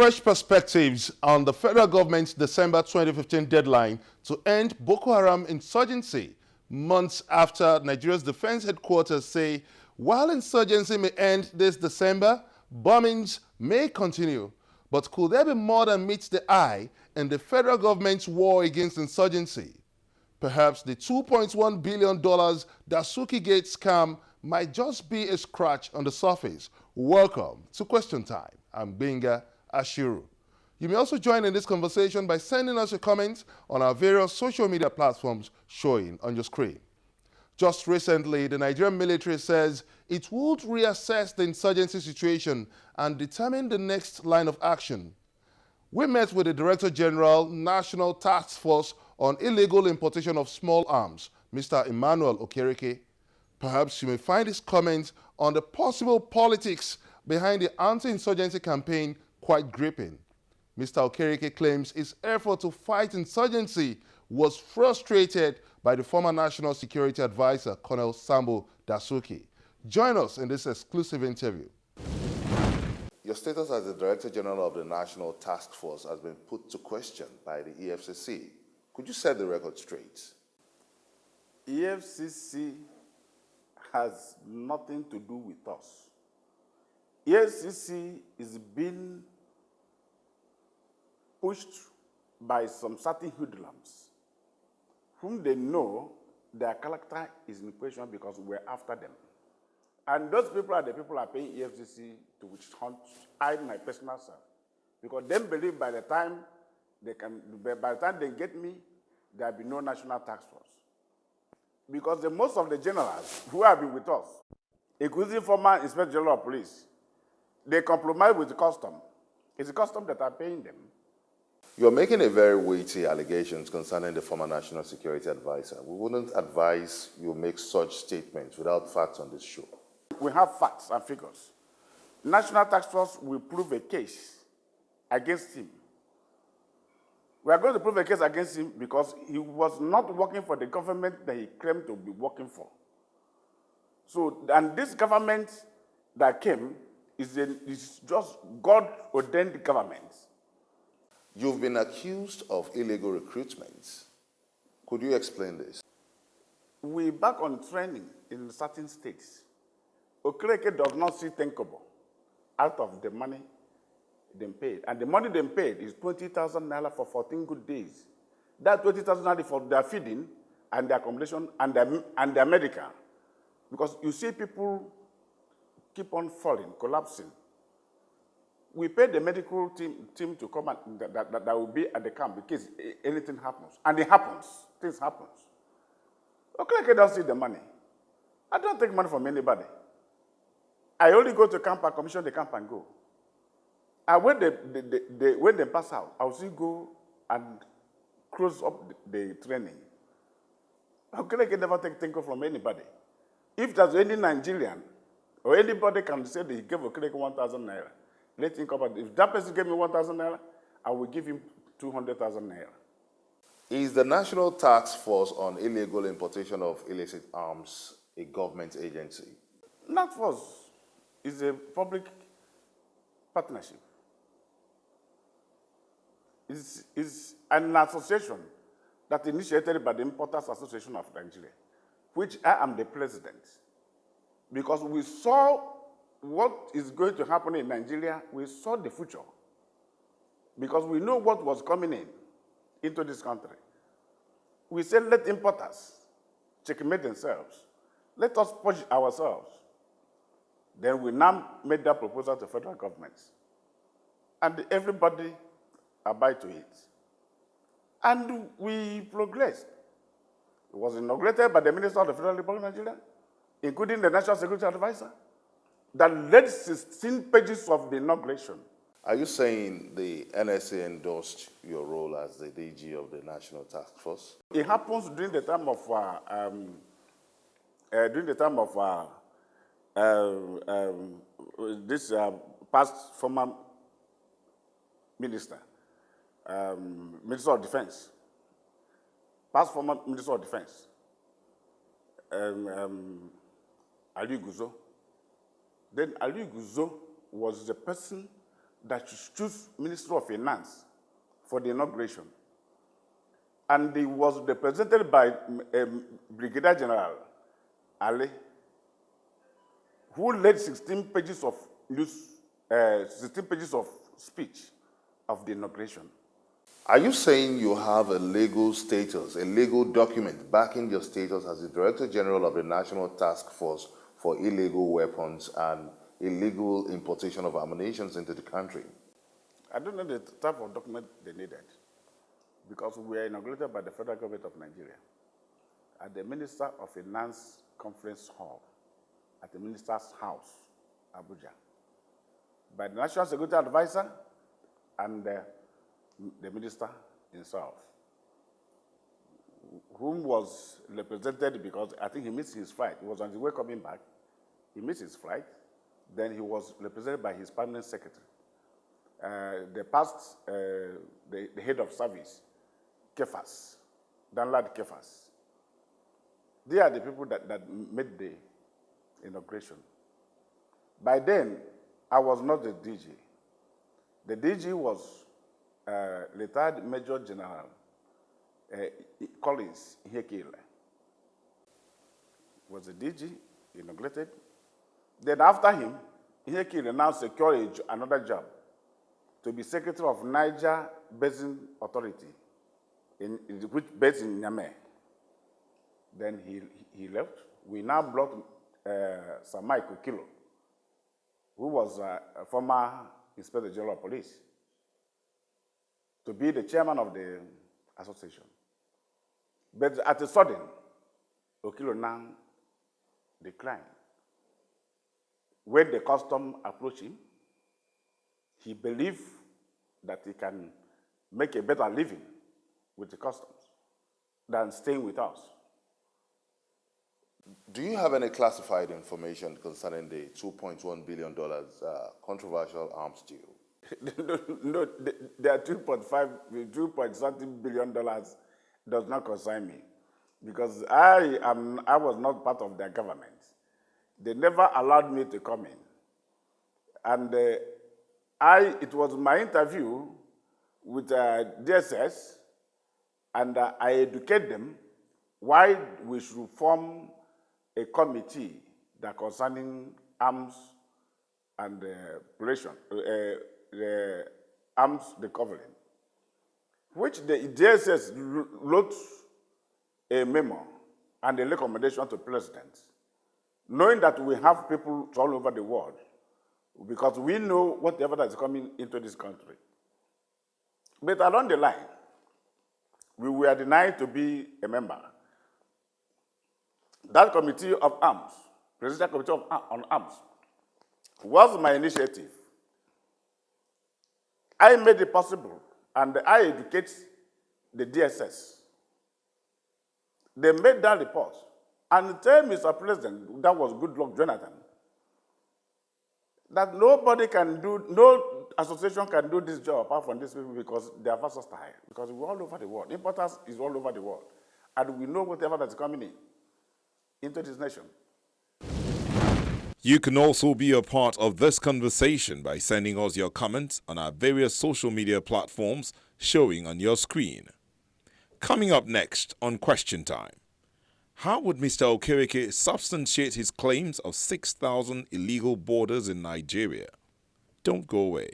Fresh perspectives on the federal government's December 2015 deadline to end Boko Haram insurgency, months after Nigeria's defense headquarters say while insurgency may end this December, bombings may continue. But could there be more than meets the eye in the federal government's war against insurgency? Perhaps the $2.1 billion Dasuki Gate scam might just be a scratch on the surface. Welcome to Question Time. I'm Benga Ashiru. You may also join in this conversation by sending us your comments on our various social media platforms showing on your screen. Just recently, the Nigerian military says it would reassess the insurgency situation and determine the next line of action. We met with the Director General, National Task Force on Illegal Importation of Small Arms, Mr. Emmanuel Okereke. Perhaps you may find his comments on the possible politics behind the anti-insurgency campaign quite gripping. Mr. Okereke claims his effort to fight insurgency was frustrated by the former National Security Advisor, Colonel Sambo Dasuki. Join us in this exclusive interview. Your status as the Director General of the National Task Force has been put to question by the EFCC. Could you set the record straight? EFCC has nothing to do with us. EFCC is being pushed by some certain hoodlums whom they know their character is in question because we're after them. And those people are the people who are paying EFCC to witch hunt, I, my personal self. Because they believe by the time they get me, there will be no national task force. Because most of the generals who have been with us, including former Inspector General of Police, they compromise with the custom. It's the custom that are paying them. You're making a very weighty allegations concerning the former National Security Advisor. We wouldn't advise you make such statements without facts on this show. We have facts and figures. National Task Force will prove a case against him. We are going to prove a case against him because he was not working for the government that he claimed to be working for. So, and this government that came is just God-ordained government. You've been accused of illegal recruitment. Could you explain this? We back on training in certain states. Okereke does not see thinkable out of the money they paid. And the money they paid is 20,000 naira for 14 good days. That 20,000 naira for their feeding and their accommodation and their medical. Because you see people keep on falling, collapsing. We paid the medical team to come and that will be at the camp in case anything happens. And it happens. Things happen. Okereke doesn't see the money. I don't take money from anybody. I only go to camp and commission the camp and go. And when they pass out, I'll still go and close up the training. Okereke never take tinko from anybody. If there's any Nigerian or anybody can say that he gave Okereke 1,000 naira, let him come out. If that person gave me 1,000 naira, I will give him 200,000 naira. Is the National Task Force on Illegal Importation of Illicit Arms a government agency? Not force. It's a public partnership. It's an association that initiated by the Importers Association of Nigeria, which I am the president. Because we saw what is going to happen in Nigeria, we saw the future. Because we know what was coming into this country. We said, let importers checkmate themselves. Let us push ourselves. Then we now made that proposal to federal governments. And everybody abide to it. And we progressed. It was inaugurated by the Minister of the Federal Republic of Nigeria, including the National Security Advisor, that led 16 pages of the inauguration. Are you saying the NSA endorsed your role as the DG of the National Task Force? It happens during the time of this past former minister, Minister of Defense, past former Minister of Defense, Ali Guzo. Then Ali Guzo was the person that should choose Minister of Finance for the inauguration. And it was represented by Brigadier General Ali, who led 16 pages of news, 16 pages of speech of the inauguration. Are you saying you have a legal status, a legal document backing your status as the Director General of the National Task Force for Illegal Weapons and illegal importation of ammunition into the country? I don't know the type of document they needed, because we were inaugurated by the federal government of Nigeria at the Minister of Finance Conference Hall at the Minister's House, Abuja, by the National Security Advisor and the Minister himself, whom was represented because I think he missed his flight. He was on his way coming back. He missed his flight. Then he was represented by his permanent secretary. The head of service, Kefas, Danlad Kefas. They are the people that made the inauguration. By then, I was not the DG. The DG was retired Major General Collins Ihekile. Was the DG inaugurated. Then after him, Ihekile now secured another job to be Secretary of Niger Basin Authority, which based in Niamey. Then he left. We now brought Sir Mike Okilo, who was a former Inspector General of Police, to be the chairman of the association. But at a sudden, Okilo now declined. When the custom approached him, he believed that he can make a better living with the customs than staying with us. Do you have any classified information concerning the $2.1 billion controversial arms deal? No, the $2.something billion does not concern me, because I was not part of their government. They never allowed me to come in. And it was my interview with DSS, and I educate them why we should form a committee that concerning arms and the arms recovery, which the DSS wrote a memo and a recommendation to President, knowing that we have people all over the world, because we know whatever that is coming into this country. But along the line, we were denied to be a member. That committee of arms, Presidential Committee on Arms, was my initiative. I made it possible, and I educate the DSS. They made that report and tell Mr. President, that was Goodluck Jonathan, that nobody can do, no association can do this job apart from these people because they are versatile, because we're all over the world. Importers is all over the world. And we know whatever that's coming into this nation. You can also be a part of this conversation by sending us your comments on our various social media platforms showing on your screen. Coming up next on Question Time, how would Mr. Okereke substantiate his claims of 6,000 illegal borders in Nigeria? Don't go away.